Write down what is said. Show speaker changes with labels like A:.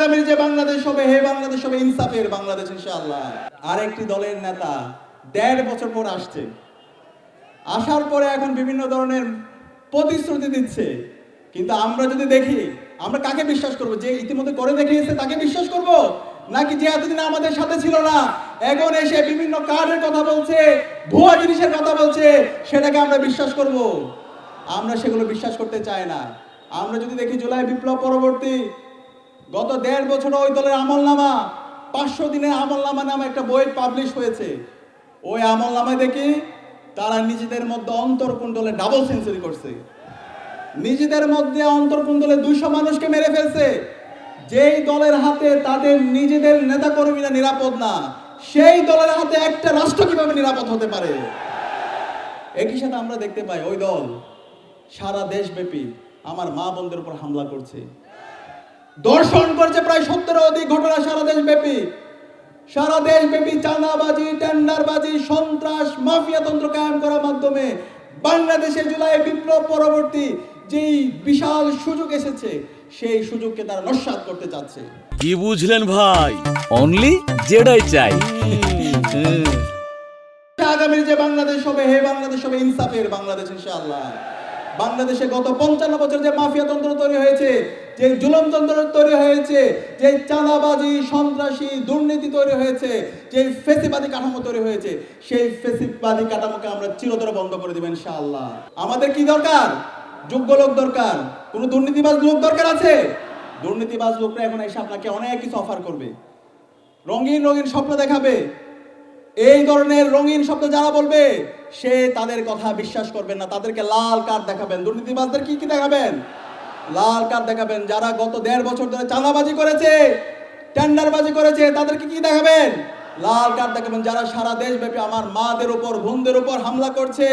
A: আগামীর যে বাংলাদেশ হবে হে বাংলাদেশ হবে ইনসাফের বাংলাদেশ ইনশাআল্লাহ। আরেকটি দলের নেতা ১.৫ বছর পর আসছে, আসার পরে এখন বিভিন্ন ধরনের প্রতিশ্রুতি দিচ্ছে, কিন্তু আমরা যদি দেখি আমরা কাকে বিশ্বাস করব? যে ইতিমধ্যে করে দেখিয়েছে তাকে বিশ্বাস করব, নাকি যে এতদিন আমাদের সাথে ছিল না এখন এসে বিভিন্ন কার্ডের কথা বলছে, ভুয়া জিনিসের কথা বলছে, সেটাকে আমরা বিশ্বাস করব? আমরা সেগুলো বিশ্বাস করতে চাই না। আমরা যদি দেখি জুলাই বিপ্লব পরবর্তী গত ১.৫ বছর ওই দলের আমলনামা, ৫০০ দিনের আমলনামা নামে একটা বই পাবলিশ হয়েছে। ওই আমলনামায় দেখি তারা নিজেদের মধ্যে অন্তর্কুণ্ডলে ডাবল সেঞ্চুরি করছে, নিজেদের মধ্যে অন্তর্কুণ্ডলে ২০০ মানুষকে মেরে ফেলছে। যেই দলের হাতে তাদের নিজেদের নেতাকর্মীরা নিরাপদ না, সেই দলের হাতে একটা রাষ্ট্র কিভাবে নিরাপদ হতে পারে? একই সাথে আমরা দেখতে পাই ওই দল সারা দেশব্যাপী আমার মা বোনদের উপর হামলা করছে, দর্শন করছে প্রায় ৭০ অধিক ঘটনা সারা দেশব্যাপী। সারা দেশব্যাপী চাঁদাবাজি, টেন্ডারবাজি, সন্ত্রাস, মাফিয়াতন্ত্র কায়েম করার মাধ্যমে বাংলাদেশে জুলাই বিপ্লব পরবর্তী যেই বিশাল সুযোগ এসেছে সেই সুযোগকে তারা নস্যাৎ করতে চাচ্ছে।
B: কি বুঝলেন ভাই? অনলি যেটাই চাই।
A: আগামীর যে বাংলাদেশ হবে হে বাংলাদেশ হবে ইনসাফের বাংলাদেশ ইনশাআল্লাহ। বাংলাদেশে গত ৫৫ বছর যে মাফিয়াতন্ত্র তৈরি হয়েছে, যে জুলুমতন্ত্র তৈরি হয়েছে, যে চাঁদাবাজি, সন্ত্রাসী, দুর্নীতি তৈরি হয়েছে, যে ফেসিবাদী কাঠামো তৈরি হয়েছে, সেই ফেসিবাদী কাঠামোকে আমরা চিরতরে বন্ধ করে দেব ইনশাআল্লাহ। আমাদের কি দরকার? যোগ্য লোক দরকার। কোনো দুর্নীতিবাজ লোক দরকার আছে? দুর্নীতিবাজ লোকরা এখন এসে আপনাকে অনেক কিছু অফার করবে, রঙিন রঙিন স্বপ্ন দেখাবে। এই ধরনের রঙিন শব্দ যারা বলবে সে তাদের কথা বিশ্বাস করবেন না, তাদেরকে লাল কার্ড দেখাবেন। দুর্নীতিবাজদের কি কি দেখাবেন? লাল কার্ড দেখাবেন। যারা গত ১.৫ বছর ধরে চাঁদাবাজি করেছে, টেন্ডারবাজি করেছে, তাদেরকে কি দেখাবেন? লাল কার্ড দেখাবেন। যারা সারা দেশব্যাপী আমার মাদের উপর, বোনদের উপর হামলা করছে,